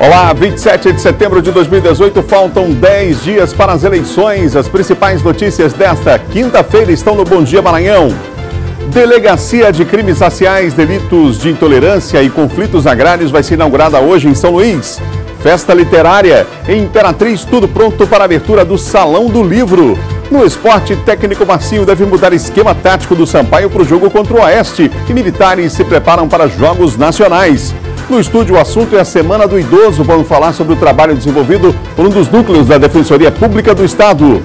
Olá, 27 de setembro de 2018, faltam 10 dias para as eleições. As principais notícias desta quinta-feira estão no Bom Dia Maranhão. Delegacia de Crimes Raciais, Delitos de Intolerância e Conflitos Agrários vai ser inaugurada hoje em São Luís. Festa literária em Imperatriz, tudo pronto para a abertura do Salão do Livro. No esporte, técnico Marcinho deve mudar esquema tático do Sampaio para o jogo contra o Oeste e militares se preparam para jogos nacionais. No estúdio, o assunto é a Semana do Idoso. Vamos falar sobre o trabalho desenvolvido por um dos núcleos da Defensoria Pública do Estado.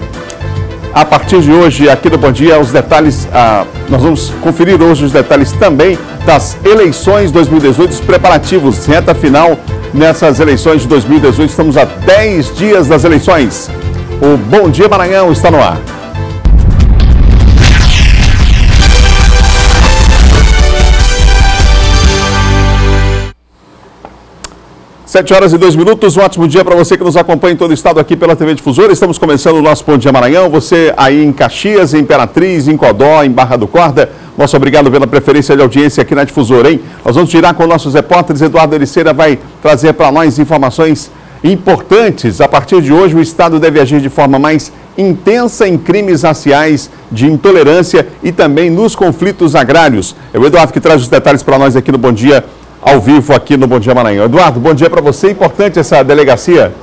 A partir de hoje, aqui no Bom Dia, os detalhes, nós vamos conferir hoje os detalhes também das eleições 2018, os preparativos, reta final nessas eleições de 2018. Estamos a 10 dias das eleições. O Bom Dia Maranhão está no ar. 7h02, um ótimo dia para você que nos acompanha em todo o estado aqui pela TV Difusora. Estamos começando o nosso Bom Dia Maranhão. Você aí em Caxias, em Imperatriz, em Codó, em Barra do Corda, nosso obrigado pela preferência de audiência aqui na Difusora, hein? Nós vamos girar com nossos repórteres. Eduardo Ericeira vai trazer para nós informações importantes. A partir de hoje, o Estado deve agir de forma mais intensa em crimes raciais, de intolerância e também nos conflitos agrários. É o Eduardo que traz os detalhes para nós aqui no Bom Dia, ao vivo aqui no Bom Dia Maranhão. Eduardo, bom dia para você. Importante essa delegacia.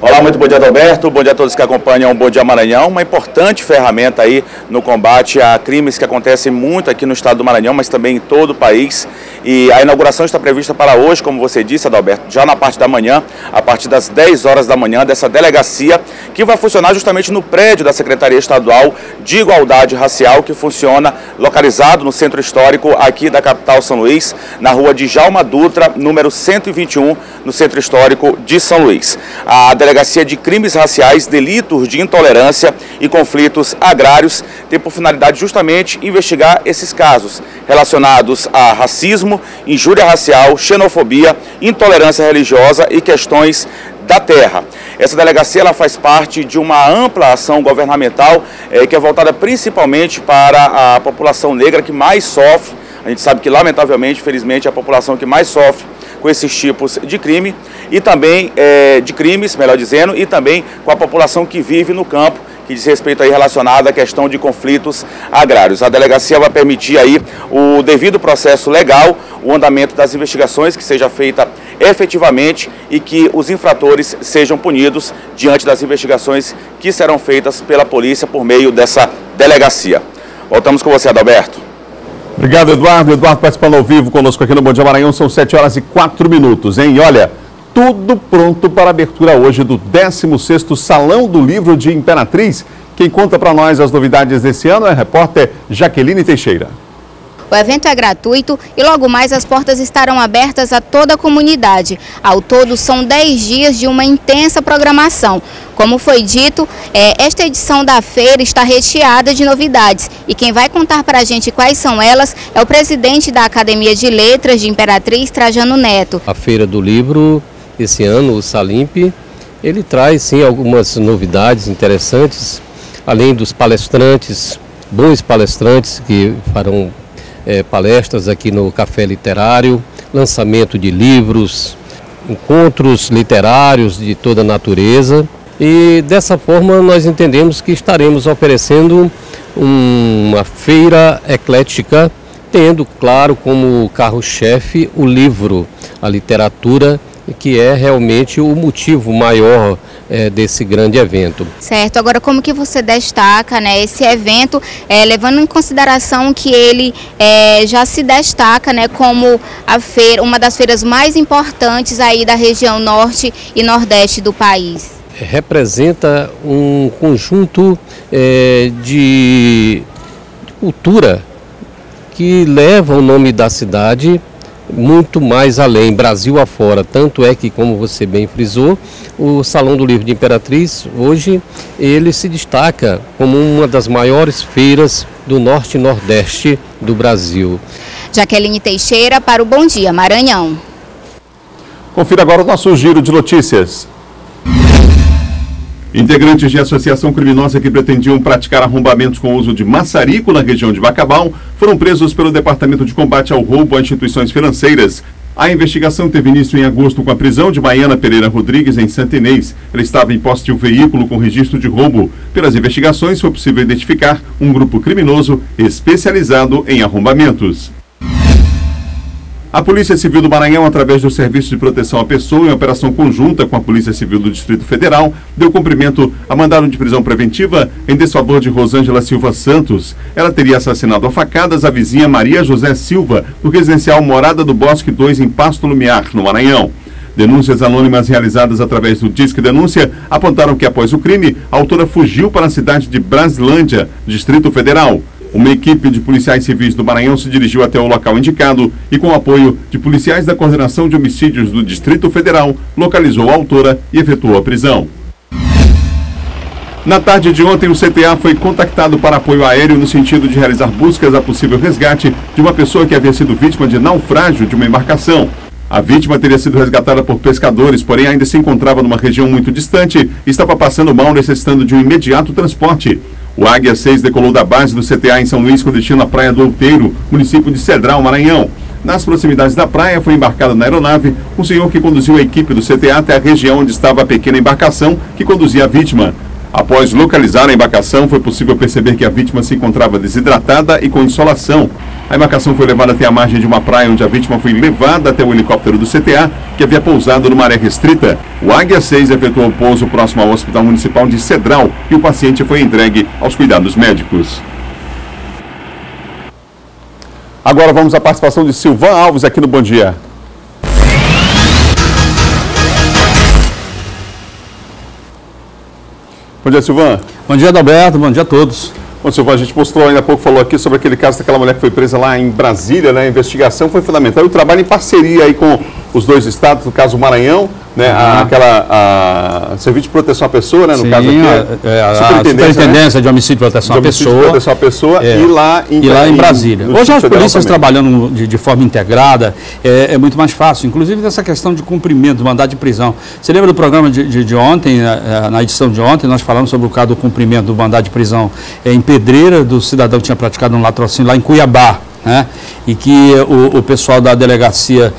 Olá, muito bom dia, Adalberto. Bom dia a todos que acompanham o Bom Dia Maranhão. Uma importante ferramenta aí no combate a crimes que acontecem muito aqui no estado do Maranhão, mas também em todo o país. E a inauguração está prevista para hoje, como você disse, Adalberto, já na parte da manhã, a partir das 10 horas da manhã, dessa delegacia, que vai funcionar justamente no prédio da Secretaria Estadual de Igualdade Racial, que funciona localizado no centro histórico aqui da capital São Luís, na rua de Djalma Dutra, número 121, no centro histórico de São Luís. A Delegacia de Crimes Raciais, Delitos de Intolerância e Conflitos Agrários tem por finalidade justamente investigar esses casos relacionados a racismo, injúria racial, xenofobia, intolerância religiosa e questões da terra. Essa delegacia ela faz parte de uma ampla ação governamental que é voltada principalmente para a população negra que mais sofre. A gente sabe que, lamentavelmente, infelizmente, é a população que mais sofre com esses tipos de crime e também de crimes, melhor dizendo, e também com a população que vive no campo, que diz respeito aí relacionado à questão de conflitos agrários. A delegacia vai permitir aí o devido processo legal, o andamento das investigações que seja feita efetivamente e que os infratores sejam punidos diante das investigações que serão feitas pela polícia por meio dessa delegacia. Voltamos com você, Adalberto. Obrigado, Eduardo. Eduardo participando ao vivo conosco aqui no Bom Dia Maranhão. São 7h04, hein? E olha, tudo pronto para a abertura hoje do 16º Salão do Livro de Imperatriz. Quem conta para nós as novidades desse ano é a repórter Jaqueline Teixeira. O evento é gratuito e logo mais as portas estarão abertas a toda a comunidade. Ao todo, são 10 dias de uma intensa programação. Como foi dito, esta edição da feira está recheada de novidades. E quem vai contar para a gente quais são elas é o presidente da Academia de Letras de Imperatriz, Trajano Neto. A Feira do Livro, esse ano, o Salimp, ele traz sim algumas novidades interessantes, além dos palestrantes, bons palestrantes que farão palestras aqui no Café Literário, lançamento de livros, encontros literários de toda a natureza. E dessa forma nós entendemos que estaremos oferecendo uma feira eclética, tendo, claro, como carro-chefe o livro, a literatura, que é realmente o motivo maior desse grande evento. Certo, agora como que você destaca, né, esse evento, levando em consideração que ele já se destaca, né, como a feira, uma das feiras mais importantes aí da região norte e nordeste do país? Representa um conjunto de cultura que leva o nome da cidade muito mais além, Brasil afora. Tanto é que, como você bem frisou, o Salão do Livro de Imperatriz, hoje, ele se destaca como uma das maiores feiras do Norte e Nordeste do Brasil. Jaqueline Teixeira para o Bom Dia Maranhão. Confira agora o nosso giro de notícias. Integrantes de associação criminosa que pretendiam praticar arrombamentos com uso de maçarico na região de Bacabal foram presos pelo Departamento de Combate ao Roubo a Instituições Financeiras. A investigação teve início em agosto com a prisão de Maiana Pereira Rodrigues em Santa Inês. Ela estava em posse de um veículo com registro de roubo. Pelas investigações foi possível identificar um grupo criminoso especializado em arrombamentos. A Polícia Civil do Maranhão, através do Serviço de Proteção à Pessoa, em operação conjunta com a Polícia Civil do Distrito Federal, deu cumprimento a mandado de prisão preventiva em desfavor de Rosângela Silva Santos. Ela teria assassinado a facadas a vizinha Maria José Silva, no residencial Morada do Bosque 2, em Pasto Lumiar, no Maranhão. Denúncias anônimas realizadas através do Disque Denúncia apontaram que, após o crime, a autora fugiu para a cidade de Brasilândia, Distrito Federal. Uma equipe de policiais civis do Maranhão se dirigiu até o local indicado e, com o apoio de policiais da Coordenação de Homicídios do Distrito Federal, localizou a autora e efetuou a prisão. Na tarde de ontem, o CTA foi contactado para apoio aéreo no sentido de realizar buscas a possível resgate de uma pessoa que havia sido vítima de naufrágio de uma embarcação. A vítima teria sido resgatada por pescadores, porém ainda se encontrava numa região muito distante e estava passando mal, necessitando de um imediato transporte. O Águia 6 decolou da base do CTA em São Luís com destino à Praia do Outeiro, município de Cedral, Maranhão. Nas proximidades da praia foi embarcado na aeronave um senhor que conduziu a equipe do CTA até a região onde estava a pequena embarcação que conduzia a vítima. Após localizar a embarcação, foi possível perceber que a vítima se encontrava desidratada e com insolação. A embarcação foi levada até a margem de uma praia, onde a vítima foi levada até o helicóptero do CTA, que havia pousado numa área restrita. O Águia 6 efetuou o pouso próximo ao Hospital Municipal de Cedral e o paciente foi entregue aos cuidados médicos. Agora vamos à participação de Silvan Alves aqui no Bom Dia. Bom dia, Silvan. Bom dia, Adalberto. Bom dia a todos. Bom, Silvan, a gente mostrou ainda há pouco, falou aqui sobre aquele caso daquela mulher que foi presa lá em Brasília, né? A investigação foi fundamental e o trabalho em parceria aí com os dois estados, no caso o Maranhão, né? Serviço de Proteção à Pessoa, né? No caso aqui, a Superintendência, né? De Homicídio e Proteção à Pessoa. E lá em Brasília. Hoje as polícias trabalhando de forma integrada é muito mais fácil, inclusive nessa questão de cumprimento do mandado de prisão. Você lembra do programa de ontem, na edição de ontem, nós falamos sobre o caso do cumprimento do mandado de prisão em Pedreira, do cidadão que tinha praticado um latrocínio lá em Cuiabá. Né? E que o pessoal da delegacia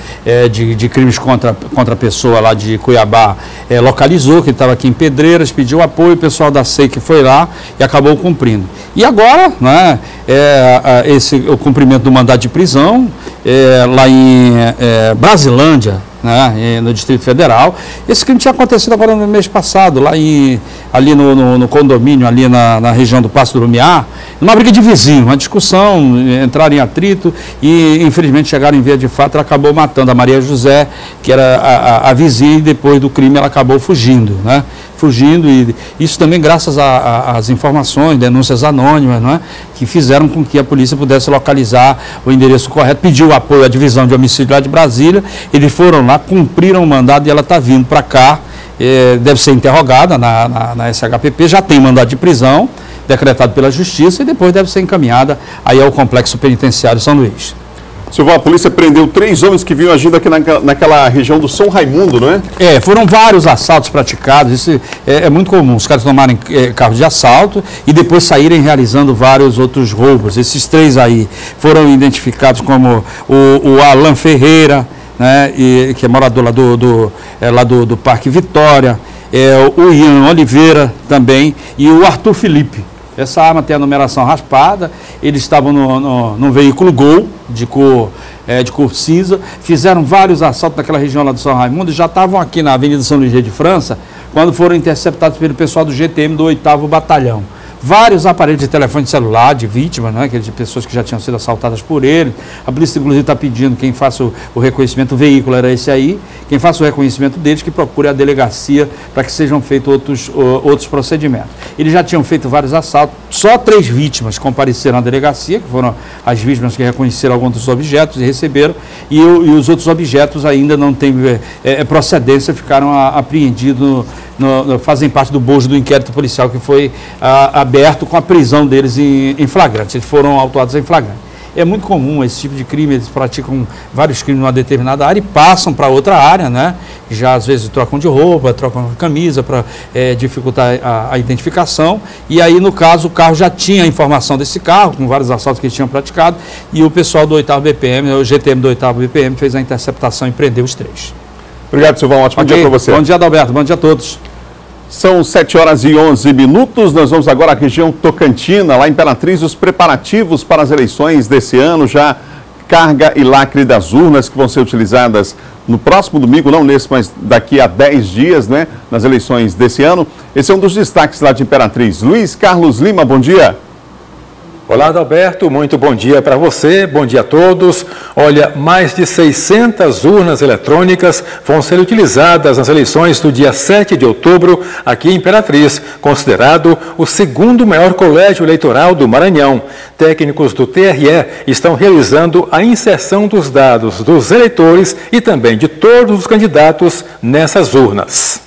de crimes contra a pessoa lá de Cuiabá localizou, que estava aqui em Pedreiras, pediu apoio, o pessoal da SEIC foi lá e acabou cumprindo. E agora, né, o cumprimento do mandado de prisão lá em Brasilândia, né, no Distrito Federal. Esse crime tinha acontecido agora no mês passado, lá ali no condomínio, ali na região do Pasto do Lumiar, numa briga de vizinho, uma discussão, entraram em atrito e infelizmente chegaram em via de fato, ela acabou matando a Maria José, que era a vizinha, e depois do crime ela acabou fugindo, né? E isso também graças às informações, denúncias anônimas, não é? Que fizeram com que a polícia pudesse localizar o endereço correto, pediu apoio à divisão de homicídio lá de Brasília, eles foram lá, cumpriram o mandado e ela está vindo para cá, deve ser interrogada na SHPP, já tem mandado de prisão, decretado pela Justiça, e depois deve ser encaminhada aí ao Complexo Penitenciário São Luís. Silvan, a polícia prendeu 3 homens que vinham agindo aqui naquela região do São Raimundo, não é? Foram vários assaltos praticados, isso é muito comum, os caras tomarem carros de assalto e depois saírem realizando vários outros roubos. Esses 3 aí foram identificados como o Alan Ferreira, né, que é morador lá do Parque Vitória, o Ian Oliveira também e o Arthur Felipe. Essa arma tem a numeração raspada, eles estavam num veículo Gol, de cor cinza, fizeram vários assaltos naquela região lá do São Raimundo e já estavam aqui na Avenida São Luís de França, quando foram interceptados pelo pessoal do GTM do 8º Batalhão. Vários aparelhos de telefone celular de vítimas, né, de pessoas que já tinham sido assaltadas por ele. A polícia, inclusive, está pedindo quem faça o reconhecimento, o veículo era esse aí, quem faça o reconhecimento deles, que procure a delegacia para que sejam feitos outros procedimentos. Eles já tinham feito vários assaltos, só 3 vítimas compareceram à delegacia, que foram as vítimas que reconheceram alguns dos objetos e receberam, e os outros objetos ainda não têm procedência, ficaram apreendidos, fazem parte do bojo do inquérito policial que foi aberto com a prisão deles em flagrante. Eles foram autuados em flagrante. é muito comum esse tipo de crime, eles praticam vários crimes numa determinada área e passam para outra área, né? Já às vezes trocam de roupa, trocam a camisa para dificultar a identificação, e aí no caso o carro já tinha a informação desse carro, com vários assaltos que eles tinham praticado, e o pessoal do 8º BPM, o GTM do 8º BPM, fez a interceptação e prendeu os 3. Obrigado, Silvão. Ótimo dia para você. Bom dia, Adalberto. Bom dia a todos. São 7h11. Nós vamos agora à região Tocantina, lá em Imperatriz, os preparativos para as eleições desse ano, já carga e lacre das urnas que vão ser utilizadas no próximo domingo, não nesse, mas daqui a 10 dias, né, nas eleições desse ano. Esse é um dos destaques lá de Imperatriz. Luiz Carlos Lima, bom dia. Olá, Adalberto, muito bom dia para você, bom dia a todos. Olha, mais de 600 urnas eletrônicas vão ser utilizadas nas eleições do dia 7 de outubro aqui em Imperatriz, considerado o segundo maior colégio eleitoral do Maranhão. Técnicos do TRE estão realizando a inserção dos dados dos eleitores e também de todos os candidatos nessas urnas.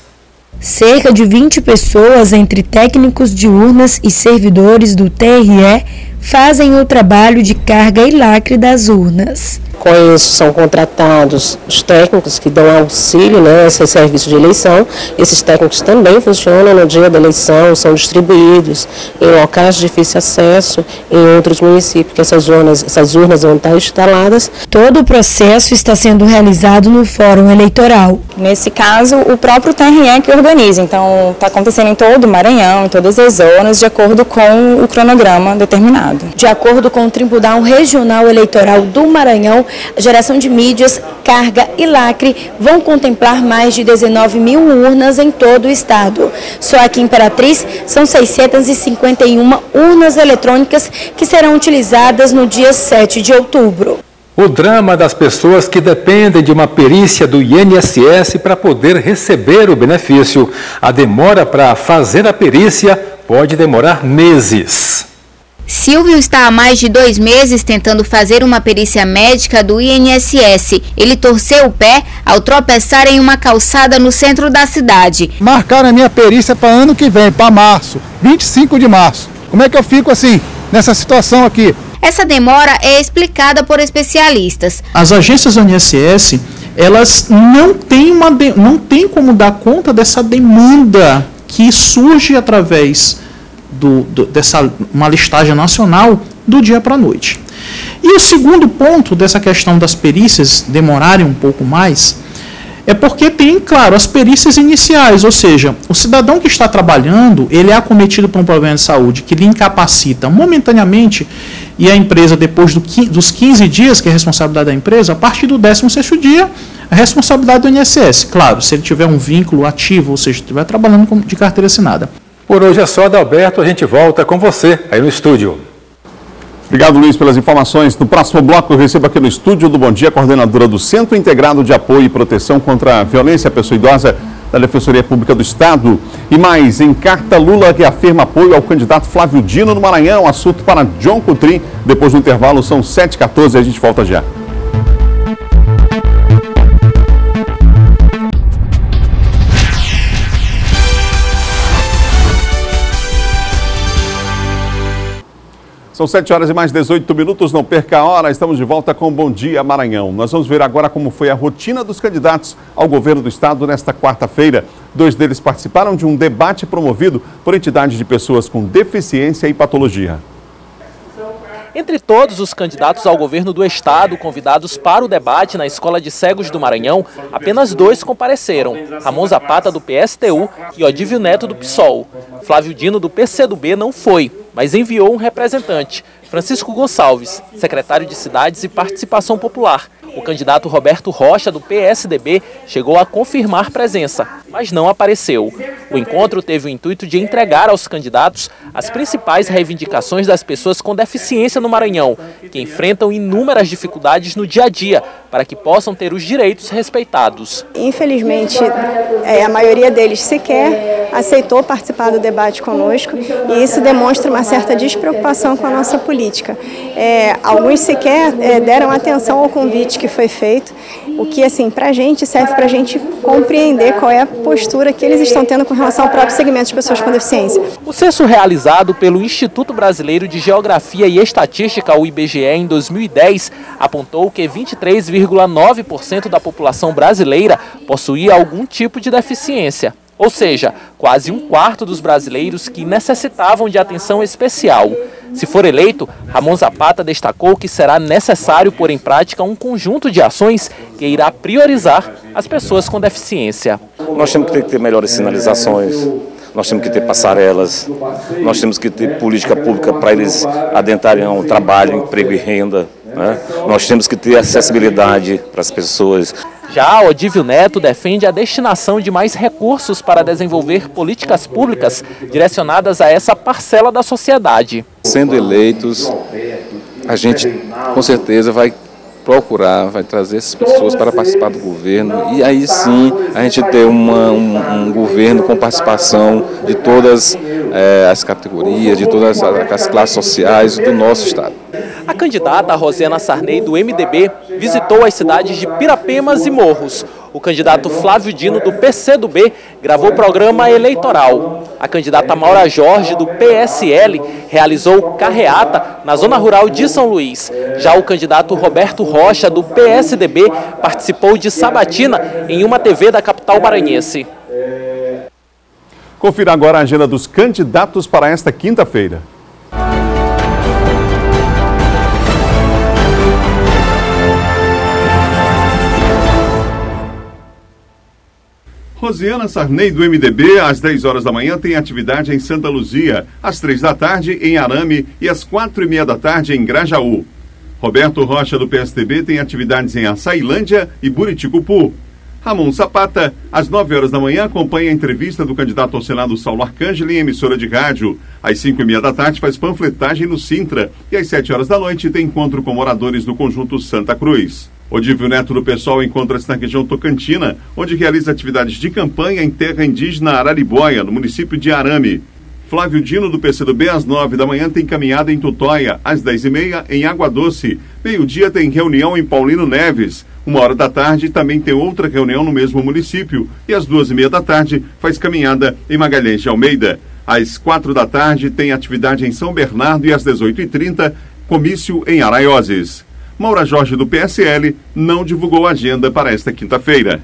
Cerca de 20 pessoas, entre técnicos de urnas e servidores do TRE, fazem o trabalho de carga e lacre das urnas. Com isso, são contratados os técnicos que dão auxílio, né, esse serviço de eleição. Esses técnicos também funcionam no dia da eleição, são distribuídos em locais de difícil acesso, em outros municípios, que essas urnas vão estar instaladas. Todo o processo está sendo realizado no Fórum Eleitoral. Nesse caso, o próprio TRE que organiza, então está acontecendo em todo o Maranhão, em todas as zonas, de acordo com o cronograma determinado. De acordo com o Tribunal Regional Eleitoral do Maranhão, a geração de mídias, carga e lacre vão contemplar mais de 19 mil urnas em todo o estado. Só aqui em Imperatriz são 651 urnas eletrônicas que serão utilizadas no dia 7 de outubro. O drama das pessoas que dependem de uma perícia do INSS para poder receber o benefício. A demora para fazer a perícia pode demorar meses. Silvio está há mais de 2 meses tentando fazer uma perícia médica do INSS. Ele torceu o pé ao tropeçar em uma calçada no centro da cidade. Marcaram a minha perícia para ano que vem, para março, 25 de março. Como é que eu fico assim, nessa situação aqui? Essa demora é explicada por especialistas. As agências do INSS, elas não têm como dar conta dessa demanda que surge através dessa uma listagem nacional do dia para a noite. E o segundo ponto dessa questão das perícias demorarem um pouco mais é porque tem, claro, as perícias iniciais, ou seja, o cidadão que está trabalhando, ele é acometido por um problema de saúde que lhe incapacita momentaneamente, e a empresa, depois dos 15 dias, que é a responsabilidade da empresa, a partir do 16º dia, a responsabilidade do INSS. Claro, se ele tiver um vínculo ativo, ou seja, estiver trabalhando de carteira assinada. Por hoje é só, Adalberto, a gente volta com você aí no estúdio. Obrigado, Luiz, pelas informações. No próximo bloco eu recebo aqui no estúdio do Bom Dia a coordenadora do Centro Integrado de Apoio e Proteção contra a Violência à Pessoa Idosa da Defensoria Pública do Estado. E mais, em carta, Lula reafirma apoio ao candidato Flávio Dino no Maranhão. Assunto para John Coutrin. Depois do intervalo, são 7h14 e a gente volta já. São 7h mais 18, não perca a hora, estamos de volta com Bom Dia Maranhão. Nós vamos ver agora como foi a rotina dos candidatos ao governo do estado nesta quarta-feira. 2 deles participaram de um debate promovido por entidades de pessoas com deficiência e patologia. Entre todos os candidatos ao governo do estado convidados para o debate na Escola de Cegos do Maranhão, apenas 2 compareceram, Ramon Zapata do PSTU e Odívio Neto do PSOL. Flávio Dino do PCdoB não foi, mas enviou um representante, Francisco Gonçalves, secretário de Cidades e Participação Popular. O candidato Roberto Rocha, do PSDB, chegou a confirmar presença, mas não apareceu. O encontro teve o intuito de entregar aos candidatos as principais reivindicações das pessoas com deficiência no Maranhão, que enfrentam inúmeras dificuldades no dia a dia, para que possam ter os direitos respeitados. Infelizmente, a maioria deles sequer aceitou participar do debate conosco, e isso demonstra uma certa despreocupação com a nossa política. Alguns sequer deram atenção ao convite que foi feito, o que, assim, para a gente serve para a gente compreender qual é a postura que eles estão tendo com relação ao próprio segmento de pessoas com deficiência. O censo realizado pelo Instituto Brasileiro de Geografia e Estatística, o IBGE, em 2010, apontou que 23,9% da população brasileira possuía algum tipo de deficiência. Ou seja, quase um quarto dos brasileiros que necessitavam de atenção especial. Se for eleito, Ramon Zapata destacou que será necessário pôr em prática um conjunto de ações que irá priorizar as pessoas com deficiência. Nós temos que ter melhores sinalizações, nós temos que ter passarelas, nós temos que ter política pública para eles adentrarem ao trabalho, emprego e renda, né? Nós temos que ter acessibilidade para as pessoas. Já Odívio Neto defende a destinação de mais recursos para desenvolver políticas públicas direcionadas a essa parcela da sociedade. Sendo eleitos, a gente com certeza vai trazer essas pessoas para participar do governo e aí sim a gente ter um governo com participação de todas as categorias, de todas as classes sociais do nosso estado. A candidata Rosiana Sarney, do MDB, visitou as cidades de Pirapemas e Morros. O candidato Flávio Dino, do PCdoB, gravou o programa eleitoral. A candidata Maura Jorge, do PSL, realizou carreata na zona rural de São Luís. Já o candidato Roberto Rocha, do PSDB, participou de sabatina em uma TV da capital maranhense. Confira agora a agenda dos candidatos para esta quinta-feira. Rosiana Sarney, do MDB, às 10 horas da manhã tem atividade em Santa Luzia, às 3 da tarde em Arame e às 4h30 da tarde em Grajaú. Roberto Rocha, do PSDB, tem atividades em Açailândia e Buriticupu. Ramon Zapata, às 9 horas da manhã, acompanha a entrevista do candidato ao Senado Saulo Arcângeli em emissora de rádio. Às 5h30 da tarde faz panfletagem no Sintra e às 7 horas da noite tem encontro com moradores do conjunto Santa Cruz. Odívio Neto, do PSOL, encontra-se na região Tocantina, onde realiza atividades de campanha em terra indígena Araribóia, no município de Arame. Flávio Dino, do PCdoB, às 9 da manhã tem caminhada em Tutóia, às 10h30 em Água Doce. Meio-dia tem reunião em Paulino Neves. 1h da tarde também tem outra reunião no mesmo município. E às 2h30 da tarde faz caminhada em Magalhães de Almeida. Às 4 da tarde tem atividade em São Bernardo e às 18h30 comício em Araioses. Maura Jorge, do PSL, não divulgou a agenda para esta quinta-feira.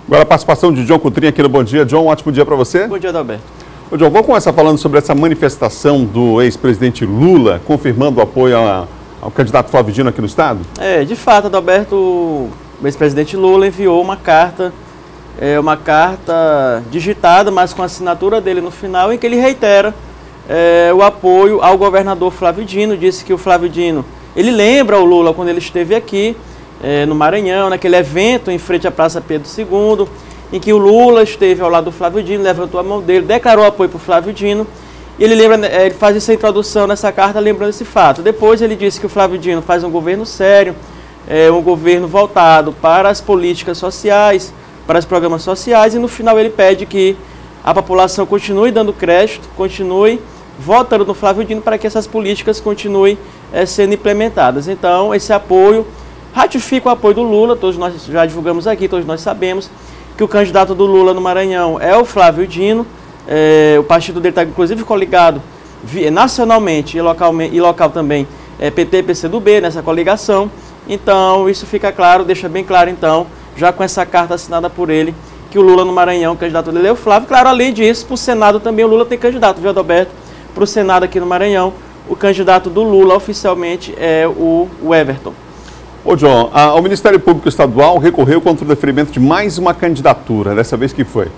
Agora a participação de John Coutrinho aqui no Bom Dia. John, um ótimo dia para você. Bom dia, Adalberto. Ô John, vamos começar falando sobre essa manifestação do ex-presidente Lula, confirmando o apoio ao candidato Flávio Dino aqui no estado? De fato, Adalberto, o ex-presidente Lula enviou uma carta digitada, mas com a assinatura dele no final, em que ele reitera o apoio ao governador Flávio Dino. Disse que o Flávio Dino, ele lembra o Lula quando ele esteve aqui no Maranhão, naquele evento em frente à Praça Pedro II, em que o Lula esteve ao lado do Flávio Dino, levantou a mão dele, declarou apoio para o Flávio Dino. E ele ele faz essa introdução nessa carta lembrando esse fato. Depois ele disse que o Flávio Dino faz um governo sério, um governo voltado para as políticas sociais, para os programas sociais, e no final ele pede que a população continue dando crédito, continue votando no Flávio Dino para que essas políticas continuem sendo implementadas. Então, esse apoio ratifica o apoio do Lula. Todos nós já divulgamos aqui, todos nós sabemos que o candidato do Lula no Maranhão é o Flávio Dino. O partido dele está inclusive coligado nacionalmente e local também, PT e PCdoB, nessa coligação. Então, isso fica claro, deixa bem claro então, já com essa carta assinada por ele, que o Lula no Maranhão, o candidato dele é o Flávio. Claro, além disso, para o Senado também o Lula tem candidato, viu, Adalberto? Para o Senado aqui no Maranhão, o candidato do Lula oficialmente é o Everton. Ô John, o Ministério Público Estadual recorreu contra o deferimento de mais uma candidatura. Dessa vez que foi?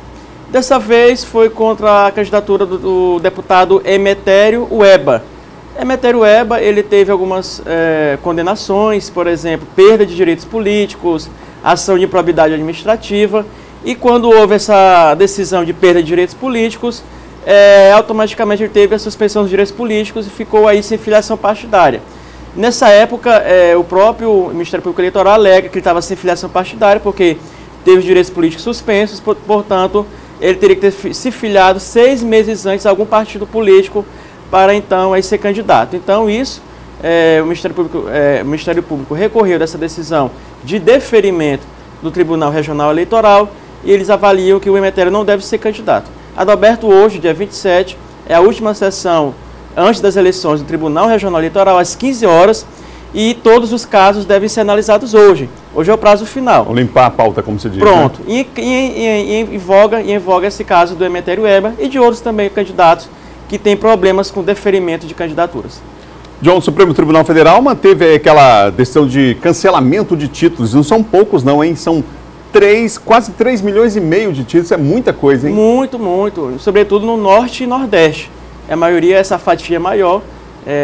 Dessa vez foi contra a candidatura do deputado Emetério Ueba. Emetério Ueba, ele teve algumas condenações, por exemplo, perda de direitos políticos, ação de improbidade administrativa, e quando houve essa decisão de perda de direitos políticos, automaticamente ele teve a suspensão dos direitos políticos e ficou aí sem filiação partidária. Nessa época, o próprio Ministério Público Eleitoral alega que ele estava sem filiação partidária porque teve os direitos políticos suspensos, portanto, ele teria que ter se filiado 6 meses antes a algum partido político para então aí ser candidato. Então isso, o Ministério Público recorreu dessa decisão de deferimento do Tribunal Regional Eleitoral e eles avaliam que o Emetério não deve ser candidato. Adalberto hoje, dia 27, é a última sessão antes das eleições do Tribunal Regional Eleitoral, às 15 horas, e todos os casos devem ser analisados hoje. Hoje é o prazo final. Vou limpar a pauta, como se diz. Pronto. Né? E em voga esse caso do Emetério Eber e de outros também candidatos que têm problemas com deferimento de candidaturas. John, o Supremo Tribunal Federal manteve aquela decisão de cancelamento de títulos. Não são poucos não, hein? São quase 3 milhões e meio de títulos. É muita coisa, hein? Muito, muito. Sobretudo no Norte e Nordeste. A maioria, essa fatia maior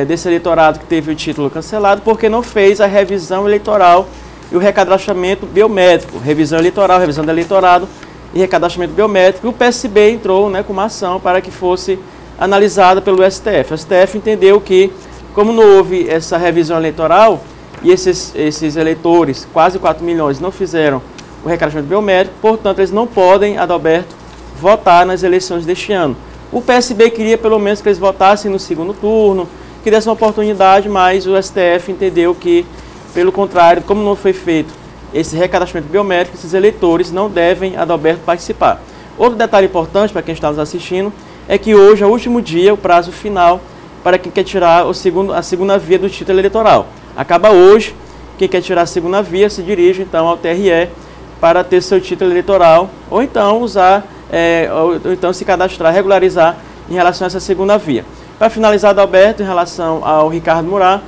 desse eleitorado que teve o título cancelado porque não fez a revisão eleitoral e o recadastramento biométrico. Revisão eleitoral, revisão do eleitorado e recadastramento biométrico. E o PSB entrou, né, com uma ação para que fosse analisada pelo STF. O STF entendeu que, como não houve essa revisão eleitoral e esses eleitores, quase 4 milhões, não fizeram o recadastramento biométrico, portanto, eles não podem, Adalberto, votar nas eleições deste ano. O PSB queria, pelo menos, que eles votassem no segundo turno, que desse uma oportunidade, mas o STF entendeu que, pelo contrário, como não foi feito esse recadastramento biométrico, esses eleitores não devem, Adalberto, participar. Outro detalhe importante para quem está nos assistindo é que hoje é o último dia, o prazo final, para quem quer tirar a segunda via do título eleitoral. Acaba hoje, quem quer tirar a segunda via se dirige então ao TRE para ter seu título eleitoral, ou então ou então se cadastrar, regularizar em relação a essa segunda via. Para finalizar, Adalberto, em relação ao Ricardo Murat,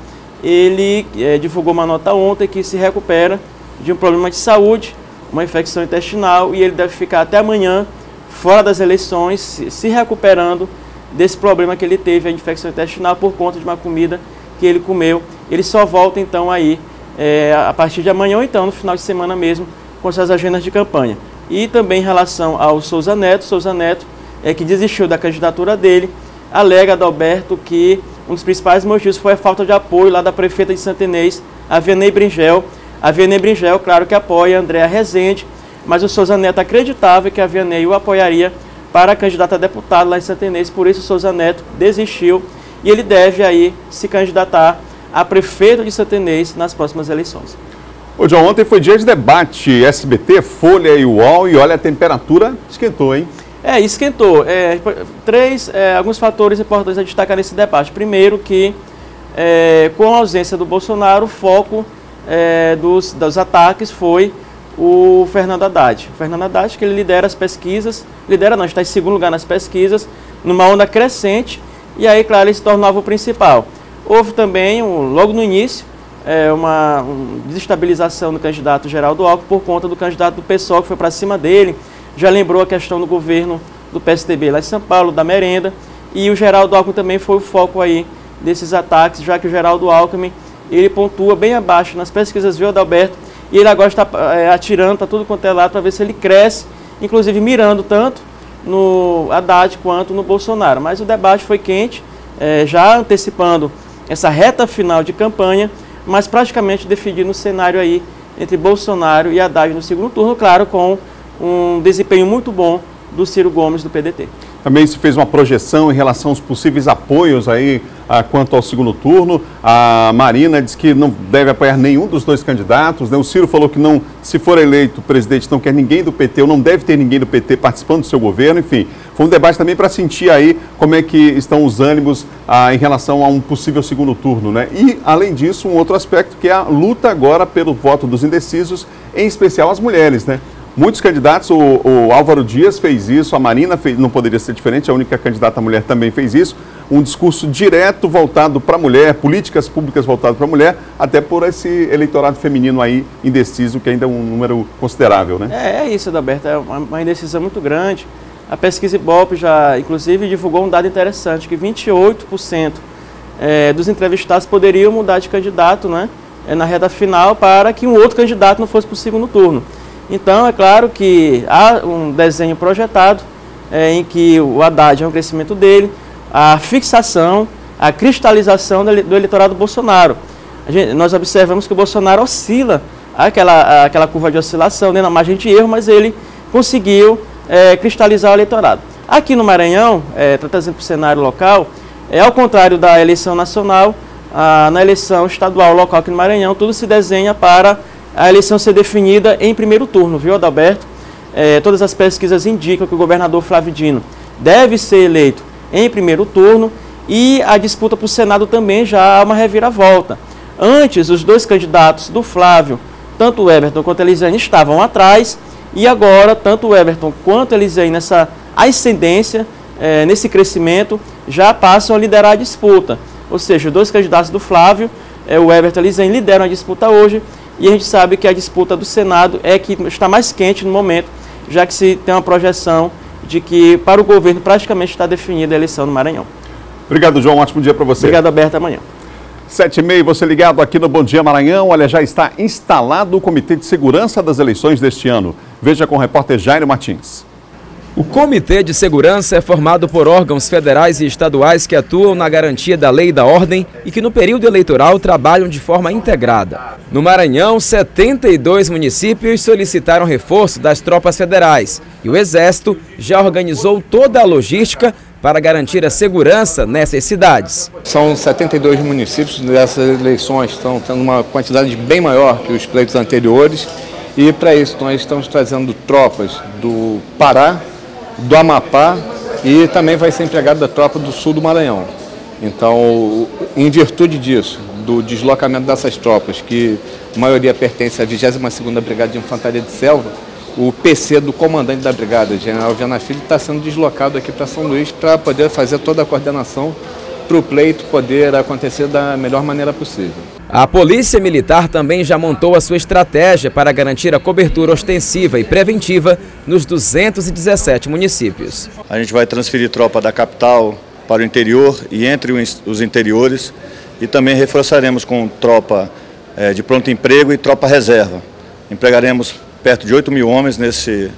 ele divulgou uma nota ontem que se recupera de um problema de saúde, uma infecção intestinal, e ele deve ficar até amanhã fora das eleições, se recuperando desse problema que ele teve, a infecção intestinal, por conta de uma comida que ele comeu. Ele só volta então aí, a partir de amanhã ou então no final de semana mesmo, com suas agendas de campanha. E também em relação ao Souza Neto, que desistiu da candidatura dele, alega, Adalberto, que um dos principais motivos foi a falta de apoio lá da prefeita de Santa Inês, a Vianney Bringel. A Vianney Bringel, claro que apoia a Andréa Rezende, mas o Souza Neto acreditava que a Vianney o apoiaria para a candidata a deputado lá em Santa Inês, por isso o Souza Neto desistiu e ele deve aí se candidatar a prefeito de Santa Inês nas próximas eleições. Ô John, ontem foi dia de debate SBT, Folha e UOL, e olha, a temperatura esquentou, hein? Esquentou. Alguns fatores importantes a destacar nesse debate. Primeiro que, com a ausência do Bolsonaro, o foco dos ataques foi o Fernando Haddad. O Fernando Haddad, que ele lidera as pesquisas, está em segundo lugar nas pesquisas, numa onda crescente, e aí, claro, ele se tornava o principal. Houve também, logo no início, uma desestabilização do candidato Geraldo Alckmin por conta do candidato do PSOL que foi para cima dele. Já lembrou a questão do governo do PSDB lá em São Paulo, da merenda, e o Geraldo Alckmin também foi o foco aí desses ataques, já que o Geraldo Alckmin, ele pontua bem abaixo nas pesquisas, viu, Adalberto? E ele agora está atirando para tudo quanto é lado para ver se ele cresce, inclusive mirando tanto no Haddad quanto no Bolsonaro. Mas o debate foi quente, já antecipando essa reta final de campanha, mas praticamente definindo o cenário aí entre Bolsonaro e Haddad no segundo turno, claro, com um desempenho muito bom do Ciro Gomes, do PDT. Também se fez uma projeção em relação aos possíveis apoios aí quanto ao segundo turno. A Marina disse que não deve apoiar nenhum dos dois candidatos, né? O Ciro falou que não, se for eleito presidente, não quer ninguém do PT, ou não deve ter ninguém do PT participando do seu governo. Enfim, foi um debate também para sentir aí como é que estão os ânimos em relação a um possível segundo turno, né? E, além disso, um outro aspecto que é a luta agora pelo voto dos indecisos, em especial as mulheres, né? Muitos candidatos, o Álvaro Dias fez isso, a Marina fez, não poderia ser diferente, a única candidata mulher também fez isso, um discurso direto voltado para a mulher, políticas públicas voltadas para a mulher, até por esse eleitorado feminino aí indeciso, que ainda é um número considerável, né? É isso, Adalberto, é uma indecisão muito grande. A pesquisa Ibope já, inclusive, divulgou um dado interessante, que 28% dos entrevistados poderiam mudar de candidato, né, na reta final, para que um outro candidato não fosse para o segundo turno. Então, é claro que há um desenho projetado em que o Haddad é um crescimento dele, a fixação, a cristalização do eleitorado Bolsonaro. Nós observamos que o Bolsonaro oscila, aquela curva de oscilação, né, na margem de erro, mas ele conseguiu cristalizar o eleitorado. Aqui no Maranhão, trazendo para o cenário local, Ao contrário da eleição nacional, na eleição estadual local aqui no Maranhão, tudo se desenha para a eleição ser definida em primeiro turno, viu, Adalberto? Todas as pesquisas indicam que o governador Flávio Dino deve ser eleito em primeiro turno e a disputa para o Senado também já há uma reviravolta. Antes, os dois candidatos do Flávio, tanto o Everton quanto a Elisiane, estavam atrás e agora, tanto o Everton quanto a Elisiane, nessa ascendência, nesse crescimento, já passam a liderar a disputa. Ou seja, os dois candidatos do Flávio, o Everton e a Elisiane, lideram a disputa hoje e a gente sabe que a disputa do Senado é que está mais quente no momento, já que se tem uma projeção de que para o governo praticamente está definida a eleição no Maranhão. Obrigado, João. Um ótimo dia para você. Obrigado, Alberto. Amanhã. 7h30, você ligado aqui no Bom Dia Maranhão. Olha, já está instalado o Comitê de Segurança das Eleições deste ano. Veja com o repórter Jairo Martins. O Comitê de Segurança é formado por órgãos federais e estaduais que atuam na garantia da lei e da ordem e que no período eleitoral trabalham de forma integrada. No Maranhão, 72 municípios solicitaram reforço das tropas federais e o Exército já organizou toda a logística para garantir a segurança nessas cidades. São 72 municípios dessas eleições, estão tendo uma quantidade bem maior que os pleitos anteriores e para isso nós estamos trazendo tropas do Pará, do Amapá e também vai ser empregada a tropa do sul do Maranhão. Então, em virtude disso, do deslocamento dessas tropas, que a maioria pertence à 22ª Brigada de Infantaria de Selva, o PC do comandante da brigada, General Viana Filho, está sendo deslocado aqui para São Luís para poder fazer toda a coordenação para o pleito poder acontecer da melhor maneira possível. A Polícia Militar também já montou a sua estratégia para garantir a cobertura ostensiva e preventiva nos 217 municípios. A gente vai transferir tropa da capital para o interior e entre os interiores e também reforçaremos com tropa de pronto emprego e tropa reserva. Empregaremos perto de 8.000 homens nesse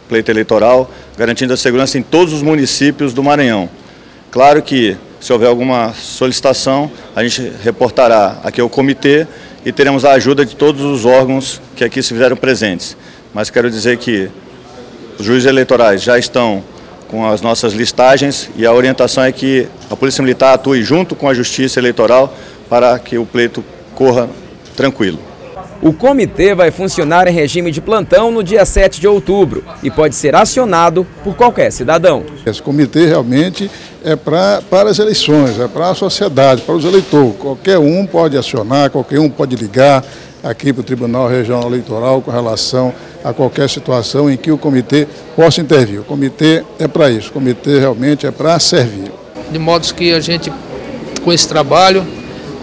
pleito eleitoral, garantindo a segurança em todos os municípios do Maranhão. Claro que, se houver alguma solicitação, a gente reportará aqui ao comitê e teremos a ajuda de todos os órgãos que aqui se fizeram presentes. Mas quero dizer que os juízes eleitorais já estão com as nossas listagens e a orientação é que a Polícia Militar atue junto com a Justiça Eleitoral para que o pleito corra tranquilo. O comitê vai funcionar em regime de plantão no dia 7 de outubro e pode ser acionado por qualquer cidadão. Esse comitê realmente é para as eleições, é para a sociedade, para os eleitores. Qualquer um pode acionar, qualquer um pode ligar aqui para o Tribunal Regional Eleitoral com relação a qualquer situação em que o comitê possa intervir. O comitê é para isso, o comitê realmente é para servir. De modo que a gente, com esse trabalho,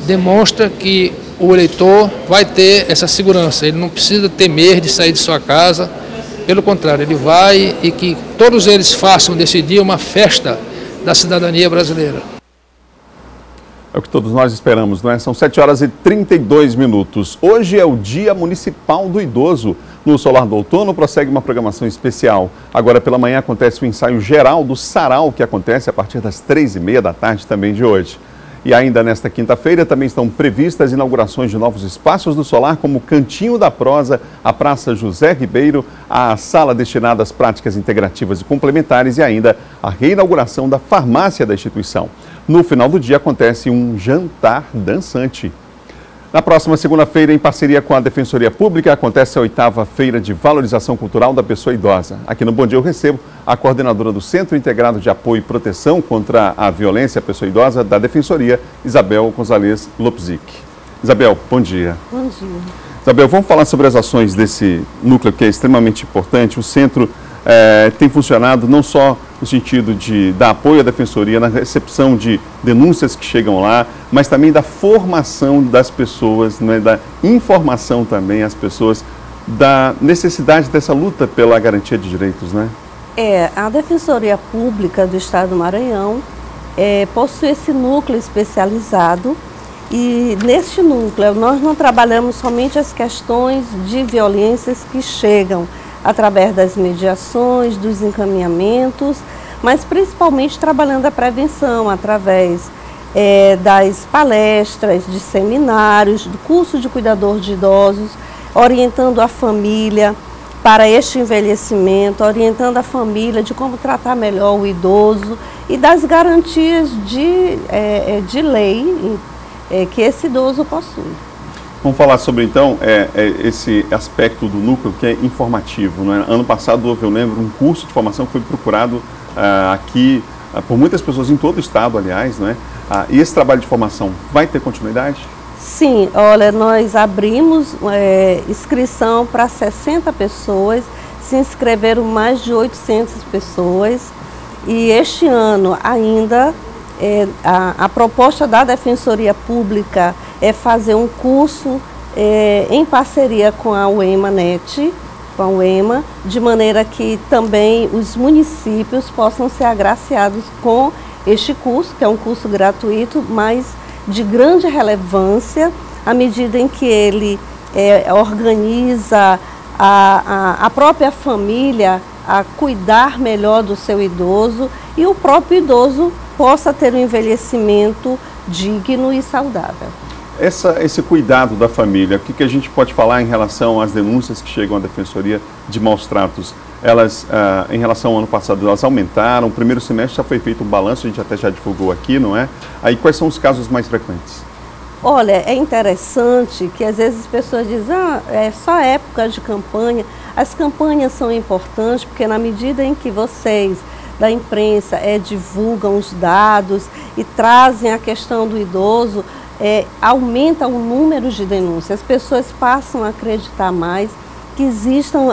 demonstra que o eleitor vai ter essa segurança, ele não precisa temer de sair de sua casa, pelo contrário, ele vai e que todos eles façam desse dia uma festa da cidadania brasileira. É o que todos nós esperamos, não é? São 7h32. Hoje é o Dia Municipal do Idoso. No Solar do Outono prossegue uma programação especial. Agora pela manhã acontece o ensaio geral do Sarau, que acontece a partir das 3h30 da tarde também de hoje. E ainda nesta quinta-feira também estão previstas inaugurações de novos espaços do Solar, como o Cantinho da Prosa, a Praça José Ribeiro, a sala destinada às práticas integrativas e complementares e ainda a reinauguração da farmácia da instituição. No final do dia acontece um jantar dançante. Na próxima segunda-feira, em parceria com a Defensoria Pública, acontece a 8ª Feira de Valorização Cultural da Pessoa Idosa. Aqui no Bom Dia eu recebo a coordenadora do Centro Integrado de Apoio e Proteção contra a Violência à Pessoa Idosa da Defensoria, Isabel Gonzalez Lopzic. Isabel, bom dia. Bom dia. Isabel, vamos falar sobre as ações desse núcleo que é extremamente importante. O centro tem funcionado não só no sentido de dar apoio à Defensoria, na recepção de denúncias que chegam lá, mas também da formação das pessoas, né, da informação também às pessoas da necessidade dessa luta pela garantia de direitos, né? A Defensoria Pública do Estado do Maranhão possui esse núcleo especializado e neste núcleo nós não trabalhamos somente as questões de violências que chegam através das mediações, dos encaminhamentos, mas principalmente trabalhando a prevenção através das palestras, de seminários, do curso de cuidador de idosos, orientando a família para este envelhecimento, orientando a família de como tratar melhor o idoso e das garantias de lei que esse idoso possui. Vamos falar sobre, então, esse aspecto do núcleo que é informativo, não é? Ano passado houve, eu lembro, um curso de formação que foi procurado aqui por muitas pessoas em todo o estado, aliás, não é? E esse trabalho de formação vai ter continuidade? Sim, olha, nós abrimos inscrição para 60 pessoas, se inscreveram mais de 800 pessoas e este ano ainda a proposta da Defensoria Pública é fazer um curso em parceria com a UEMA-NET, com a UEMA, de maneira que também os municípios possam ser agraciados com este curso, que é um curso gratuito, mas de grande relevância, à medida em que ele organiza a própria família a cuidar melhor do seu idoso e o próprio idoso possa ter um envelhecimento digno e saudável. Esse cuidado da família, o que a gente pode falar em relação às denúncias que chegam à Defensoria de maus tratos? Elas, em relação ao ano passado, elas aumentaram, o primeiro semestre já foi feito um balanço, a gente até já divulgou aqui, não é? Aí quais são os casos mais frequentes? Olha, é interessante que às vezes as pessoas dizem, é só época de campanha. As campanhas são importantes porque na medida em que vocês da imprensa divulgam os dados e trazem a questão do idoso, aumenta o número de denúncias, as pessoas passam a acreditar mais que existam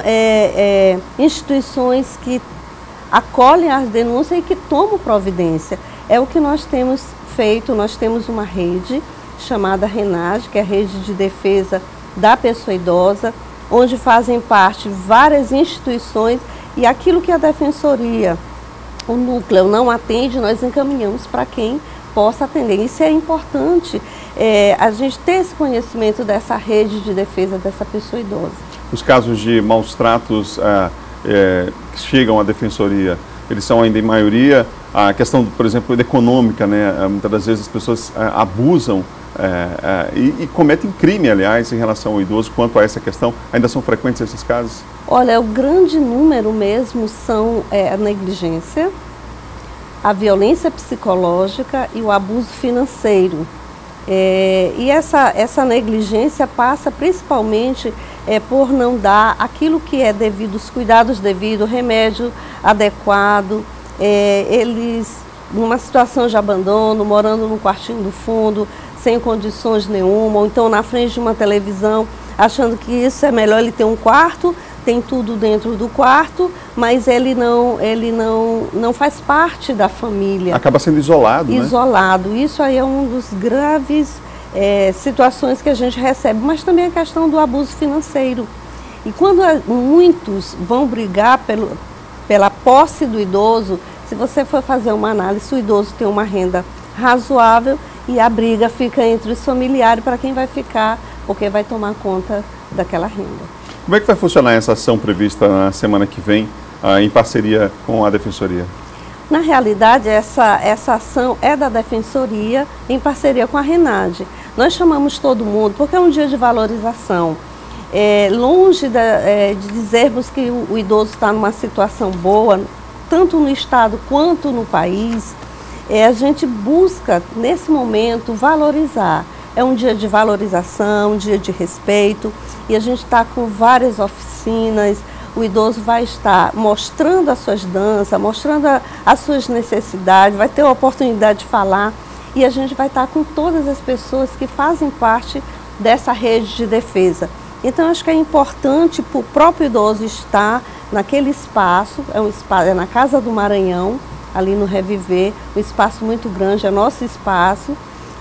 instituições que acolhem as denúncias e que tomam providência. É o que nós temos feito, nós temos uma rede chamada RENAGE, que é a Rede de Defesa da Pessoa Idosa, onde fazem parte várias instituições e aquilo que a Defensoria, o núcleo não atende, nós encaminhamos para quem possa atender. Isso é importante, a gente ter esse conhecimento dessa rede de defesa dessa pessoa idosa. Os casos de maus tratos que chegam à Defensoria, eles são ainda em maioria a questão, por exemplo, econômica, né? Muitas das vezes as pessoas abusam e cometem crime, aliás, em relação ao idoso. Quanto a essa questão, ainda são frequentes esses casos? Olha, o grande número mesmo são a negligência, a violência psicológica e o abuso financeiro. E essa negligência passa principalmente por não dar aquilo que é devido, os cuidados devidos, o remédio adequado, eles numa situação de abandono, morando no quartinho do fundo, sem condições nenhuma, ou então na frente de uma televisão, achando que isso é melhor ele ter um quarto, tem tudo dentro do quarto, mas ele não faz parte da família. Acaba sendo isolado, Isolado. Né? Isso aí é um dos graves situações que a gente recebe, mas também a questão do abuso financeiro. E quando muitos vão brigar pela posse do idoso, se você for fazer uma análise, o idoso tem uma renda razoável e a briga fica entre os familiares para quem vai ficar, porque vai tomar conta daquela renda. Como é que vai funcionar essa ação prevista na semana que vem, em parceria com a Defensoria? Na realidade, essa ação é da Defensoria em parceria com a RENAGE. Nós chamamos todo mundo, porque é um dia de valorização. Longe de dizermos que o idoso está numa situação boa, tanto no estado quanto no país, a gente busca, nesse momento, valorizar. É um dia de valorização, um dia de respeito, e a gente está com várias oficinas. O idoso vai estar mostrando as suas danças, mostrando as suas necessidades, vai ter a oportunidade de falar, e a gente vai estar com todas as pessoas que fazem parte dessa rede de defesa. Então, acho que é importante para o próprio idoso estar naquele espaço, é na Casa do Maranhão, ali no Reviver, um espaço muito grande, é nosso espaço,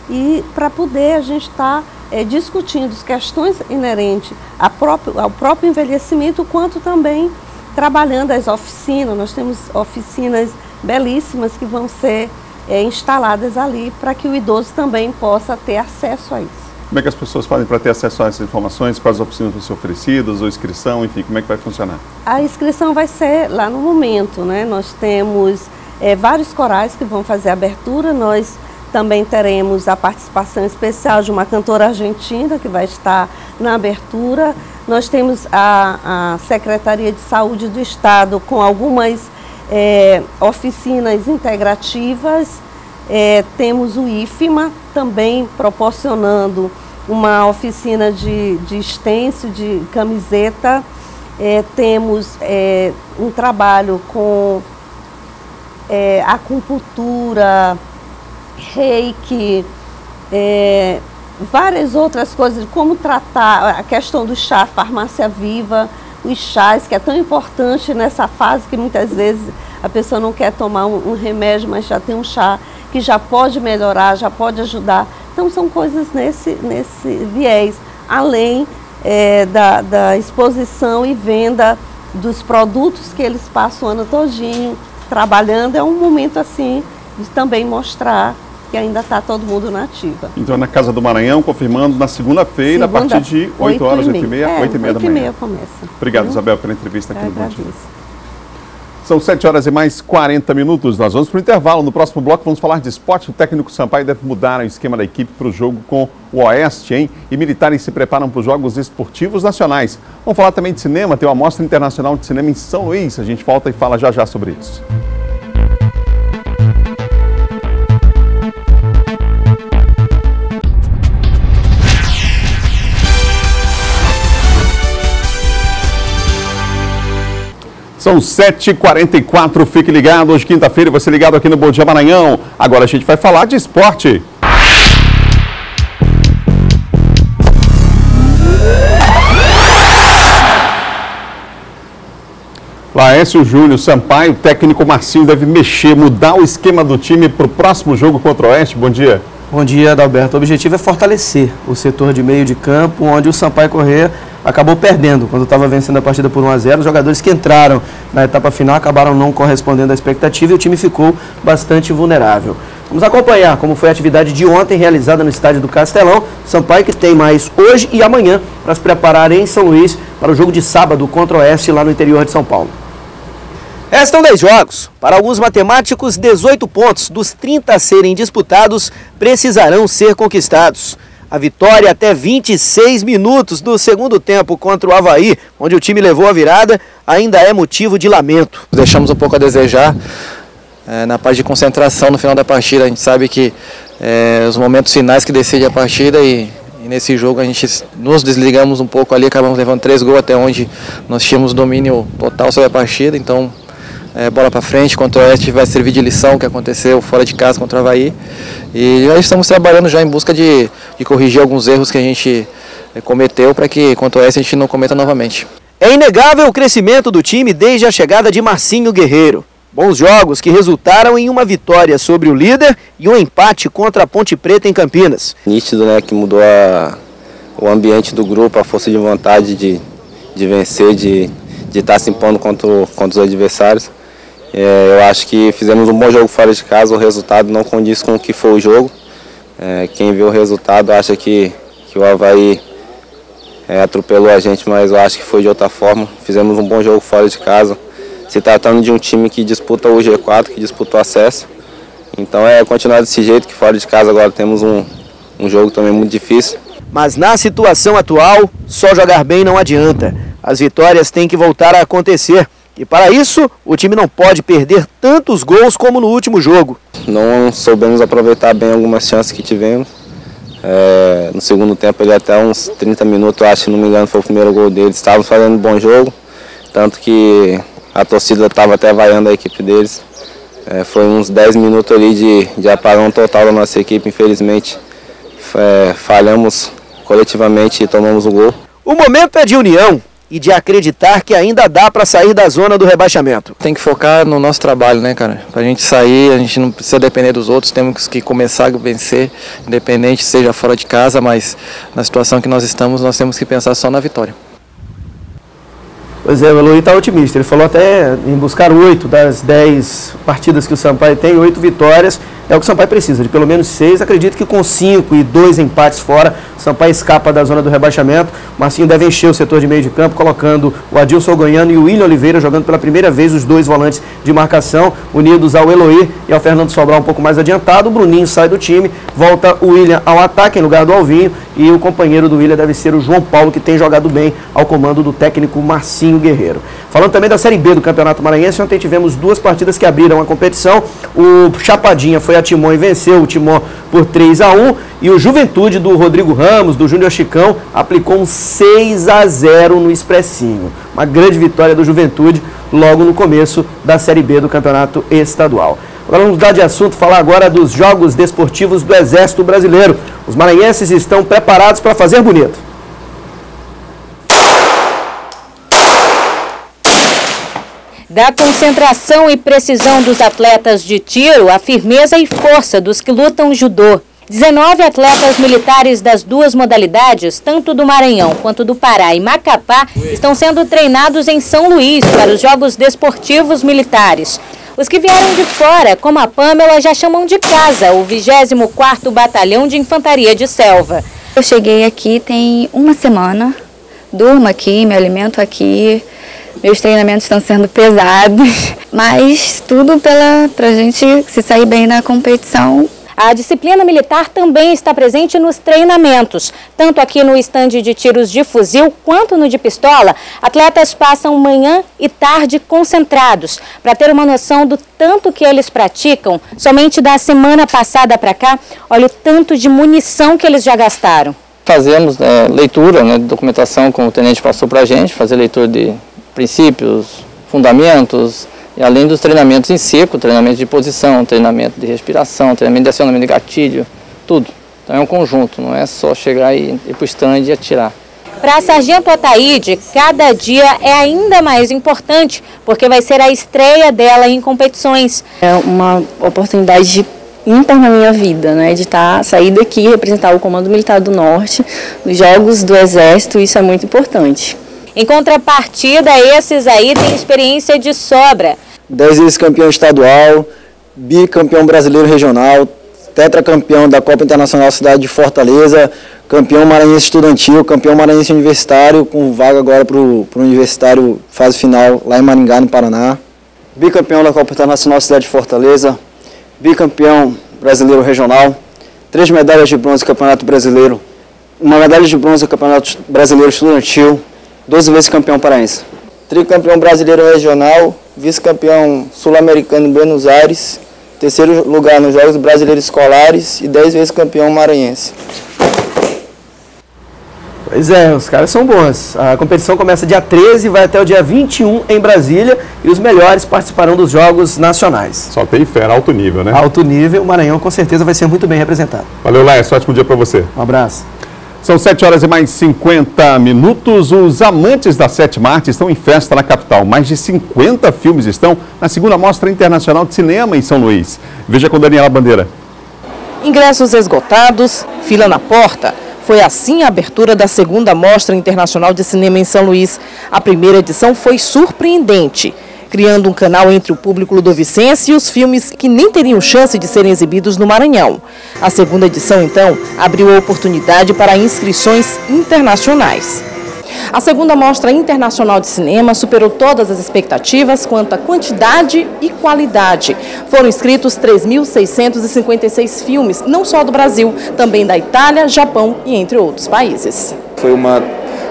e para poder a gente estar discutindo as questões inerentes ao próprio envelhecimento, quanto também trabalhando as oficinas. Nós temos oficinas belíssimas que vão ser instaladas ali para que o idoso também possa ter acesso a isso. Como é que as pessoas fazem para ter acesso a essas informações? Quais oficinas vão ser oferecidas, ou inscrição, enfim, como é que vai funcionar? A inscrição vai ser lá no momento, né? Nós temos vários corais que vão fazer a abertura, nós também teremos a participação especial de uma cantora argentina que vai estar na abertura. Nós temos a Secretaria de Saúde do Estado com algumas oficinas integrativas. Temos o IFMA também proporcionando uma oficina de stencil, de camiseta. Temos um trabalho com acupuntura, reiki, várias outras coisas, como tratar a questão do chá, farmácia viva, os chás, que é tão importante nessa fase que muitas vezes a pessoa não quer tomar um remédio, mas já tem um chá que já pode melhorar, já pode ajudar. Então são coisas nesse viés, além da exposição e venda dos produtos que eles passam o ano todinho trabalhando. É um momento assim de também mostrar que ainda está todo mundo na ativa. Então na Casa do Maranhão, confirmando na segunda-feira, a partir de 8 horas, 8h30, 8h30 da manhã. Começa. Obrigado, Isabel, pela entrevista aqui no Bom Dia. São 7 horas e mais 40 minutos. Nós vamos para o intervalo. No próximo bloco vamos falar de esporte. O técnico Sampaio deve mudar o esquema da equipe para o jogo com o Oeste, hein? E militares se preparam para os Jogos Esportivos Nacionais. Vamos falar também de cinema. Tem uma Mostra Internacional de Cinema em São Luís. A gente volta e fala já sobre isso. São 7h44, fique ligado. Hoje, quinta-feira, vai ser ligado aqui no Bom Dia Maranhão. Agora a gente vai falar de esporte. Laércio Júnior, Sampaio, técnico Marcinho deve mudar o esquema do time para o próximo jogo contra o Oeste. Bom dia. Bom dia, Adalberto. O objetivo é fortalecer o setor de meio de campo, onde o Sampaio Corrêa acabou perdendo. Quando estava vencendo a partida por 1-0, os jogadores que entraram na etapa final acabaram não correspondendo à expectativa e o time ficou bastante vulnerável. Vamos acompanhar como foi a atividade de ontem realizada no estádio do Castelão. Sampaio que tem mais hoje e amanhã para se preparar em São Luís para o jogo de sábado contra o Oeste lá no interior de São Paulo. Restam 10 jogos. Para alguns matemáticos, 18 pontos dos 30 a serem disputados precisarão ser conquistados. A vitória até 26 minutos do segundo tempo contra o Avaí, onde o time levou a virada, ainda é motivo de lamento. Deixamos um pouco a desejar na parte de concentração no final da partida. A gente sabe que os momentos finais que decidem a partida e nesse jogo a gente nos desligamos um pouco ali, acabamos levando 3 gols até onde nós tínhamos domínio total sobre a partida. Então, bola para frente, contra o Oeste vai servir de lição o que aconteceu fora de casa contra o Avaí. E já estamos trabalhando já em busca de corrigir alguns erros que a gente cometeu para que contra o Oeste a gente não cometa novamente. É inegável o crescimento do time desde a chegada de Marcinho Guerreiro. Bons jogos que resultaram em uma vitória sobre o líder e um empate contra a Ponte Preta em Campinas. Nítido, né, que mudou o ambiente do grupo, a força de vontade de vencer, de estar se impondo contra os adversários. Eu acho que fizemos um bom jogo fora de casa, o resultado não condiz com o que foi o jogo. Quem viu o resultado acha que o Avaí atropelou a gente, mas eu acho que foi de outra forma. Fizemos um bom jogo fora de casa, se tratando de um time que disputa o G4, que disputa o acesso. Então continuar desse jeito, que fora de casa agora temos um jogo também muito difícil. Mas na situação atual, só jogar bem não adianta. As vitórias têm que voltar a acontecer. E para isso, o time não pode perder tantos gols como no último jogo. Não soubemos aproveitar bem algumas chances que tivemos. No segundo tempo, ele até uns 30 minutos, acho, se não me engano, foi o primeiro gol deles. Estavam fazendo um bom jogo, tanto que a torcida estava até vaiando a equipe deles. Foi uns 10 minutos ali de apagão total da nossa equipe, infelizmente. Falhamos coletivamente e tomamos o gol. O momento é de união e de acreditar que ainda dá para sair da zona do rebaixamento. Tem que focar no nosso trabalho, né, cara? Pra gente sair, a gente não precisa depender dos outros, temos que começar a vencer, independente seja fora de casa, mas na situação que nós estamos, nós temos que pensar só na vitória. Pois é, o Eloy está otimista, ele falou até em buscar 8 das 10 partidas que o Sampaio tem, 8 vitórias, é o que o Sampaio precisa, de pelo menos 6. Acredito que com 5 e 2 empates fora, o Sampaio escapa da zona do rebaixamento. O Marcinho deve encher o setor de meio de campo, colocando o Adilson Goiano e o William Oliveira jogando pela primeira vez os 2 volantes de marcação, unidos ao Eloy e ao Fernando Sobral um pouco mais adiantado. O Bruninho sai do time, volta o William ao ataque em lugar do Alvinho, e o companheiro do William deve ser o João Paulo, que tem jogado bem ao comando do técnico Marcinho Guerreiro. Falando também da Série B do Campeonato Maranhense, ontem tivemos 2 partidas que abriram a competição. O Chapadinha foi a Timon e venceu o Timon por 3-1, e o Juventude do Rodrigo Ramos, do Júnior Chicão, aplicou um 6-0 no Expressinho. Uma grande vitória do Juventude logo no começo da Série B do Campeonato Estadual. Agora vamos mudar de assunto, falar agora dos Jogos Desportivos do Exército Brasileiro. Os maranhenses estão preparados para fazer bonito. Da concentração e precisão dos atletas de tiro, a firmeza e força dos que lutam judô. 19 atletas militares das 2 modalidades, tanto do Maranhão quanto do Pará e Macapá, estão sendo treinados em São Luís para os Jogos Desportivos Militares. Os que vieram de fora, como a Pâmela, já chamam de casa o 24º Batalhão de Infantaria de Selva. Eu cheguei aqui tem uma semana, durmo aqui, me alimento aqui. Meus treinamentos estão sendo pesados, mas tudo pra gente se sair bem na competição. A disciplina militar também está presente nos treinamentos. Tanto aqui no estande de tiros de fuzil quanto no de pistola, atletas passam manhã e tarde concentrados. Para ter uma noção do tanto que eles praticam, somente da semana passada para cá, olha o tanto de munição que eles já gastaram. Fazemos leitura, documentação, como o tenente passou para a gente, fazer leitura de princípios, fundamentos, e além dos treinamentos em seco, treinamento de posição, treinamento de respiração, treinamento de acionamento de gatilho, tudo. Então é um conjunto, não é só chegar e ir para o stand e atirar. Para a Sargento Ataíde, cada dia é ainda mais importante, porque vai ser a estreia dela em competições. É uma oportunidade ímpar na minha vida, de sair daqui e representar o Comando Militar do Norte, os Jogos do Exército, isso é muito importante. Em contrapartida, esses aí têm experiência de sobra. 10 vezes campeão estadual, bicampeão brasileiro regional, tetracampeão da Copa Internacional Cidade de Fortaleza, campeão maranhense estudantil, campeão maranhense universitário, com vaga agora para o universitário fase final lá em Maringá, no Paraná. Bicampeão da Copa Internacional Cidade de Fortaleza, bicampeão brasileiro regional, 3 medalhas de bronze no Campeonato Brasileiro, 1 medalha de bronze no Campeonato Brasileiro Estudantil, 12 vezes campeão paraense. Tricampeão brasileiro regional, vice-campeão sul-americano em Buenos Aires, 3º lugar nos Jogos Brasileiros Escolares e 10 vezes campeão maranhense. Pois é, os caras são bons. A competição começa dia 13 e vai até o dia 21 em Brasília, e os melhores participarão dos Jogos Nacionais. Só tem fera, alto nível, né? Alto nível, o Maranhão com certeza vai ser muito bem representado. Valeu, Laércio, ótimo dia para você. Um abraço. São 7 horas e mais 50 minutos. Os amantes da 7ª Arte estão em festa na capital. Mais de 50 filmes estão na 2ª Mostra Internacional de Cinema em São Luís. Veja com Daniela Bandeira. Ingressos esgotados, fila na porta. Foi assim a abertura da 2ª Mostra Internacional de Cinema em São Luís. A primeira edição foi surpreendente, criando um canal entre o público ludovicense e os filmes que nem teriam chance de serem exibidos no Maranhão. A 2ª edição, então, abriu a oportunidade para inscrições internacionais. A 2ª Mostra Internacional de Cinema superou todas as expectativas quanto à quantidade e qualidade. Foram inscritos 3.656 filmes, não só do Brasil, também da Itália, Japão e entre outros países. Foi um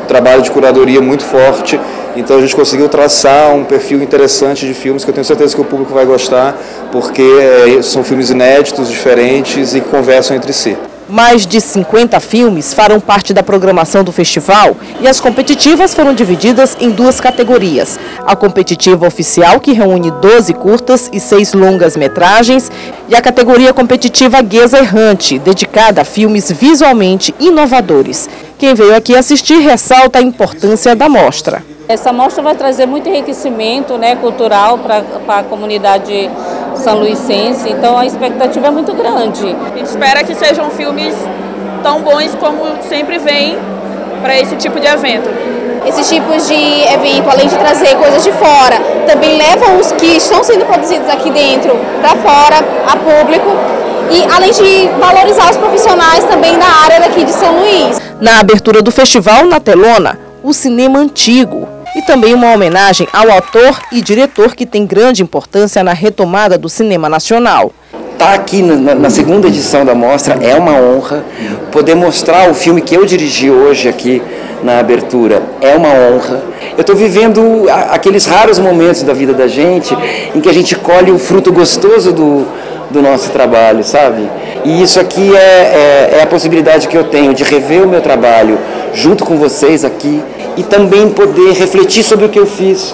trabalho de curadoria muito forte, então a gente conseguiu traçar um perfil interessante de filmes que eu tenho certeza que o público vai gostar, porque são filmes inéditos, diferentes e que conversam entre si. Mais de 50 filmes farão parte da programação do festival e as competitivas foram divididas em 2 categorias. A competitiva oficial, que reúne 12 curtas e 6 longas-metragens, e a categoria competitiva Guesa Errante, dedicada a filmes visualmente inovadores. Quem veio aqui assistir ressalta a importância da mostra. Essa mostra vai trazer muito enriquecimento cultural para a comunidade sanluicense, então a expectativa é muito grande. A gente espera que sejam filmes tão bons como sempre vem para esse tipo de evento. Esses tipos de evento, além de trazer coisas de fora, também levam os que estão sendo produzidos aqui dentro para fora, a público, e além de valorizar os profissionais também da área daqui de São Luís. Na abertura do festival, na telona, o cinema antigo. E também uma homenagem ao autor e diretor que tem grande importância na retomada do cinema nacional. Estar aqui na segunda edição da mostra é uma honra. Poder mostrar o filme que eu dirigi hoje aqui na abertura é uma honra. Eu estou vivendo aqueles raros momentos da vida da gente em que a gente colhe o fruto gostoso do nosso trabalho, sabe? E isso aqui é a possibilidade que eu tenho de rever o meu trabalho junto com vocês aqui e também poder refletir sobre o que eu fiz.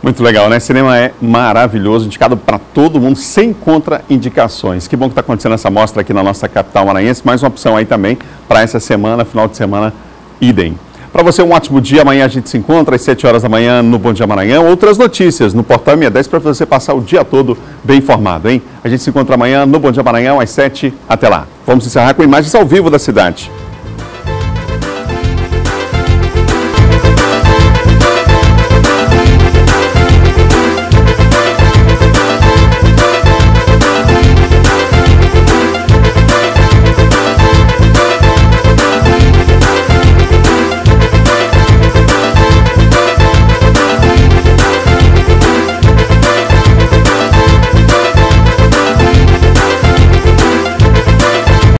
Muito legal, né? Cinema é maravilhoso, indicado para todo mundo, sem contraindicações. Que bom que está acontecendo essa mostra aqui na nossa capital maranhense. Mais uma opção aí também para essa semana, final de semana, idem. Para você, um ótimo dia. Amanhã a gente se encontra às 7 horas da manhã no Bom Dia Maranhão. Outras notícias no Portal ME10 para você passar o dia todo bem informado, hein? A gente se encontra amanhã no Bom Dia Maranhão às 7. Até lá. Vamos encerrar com imagens ao vivo da cidade.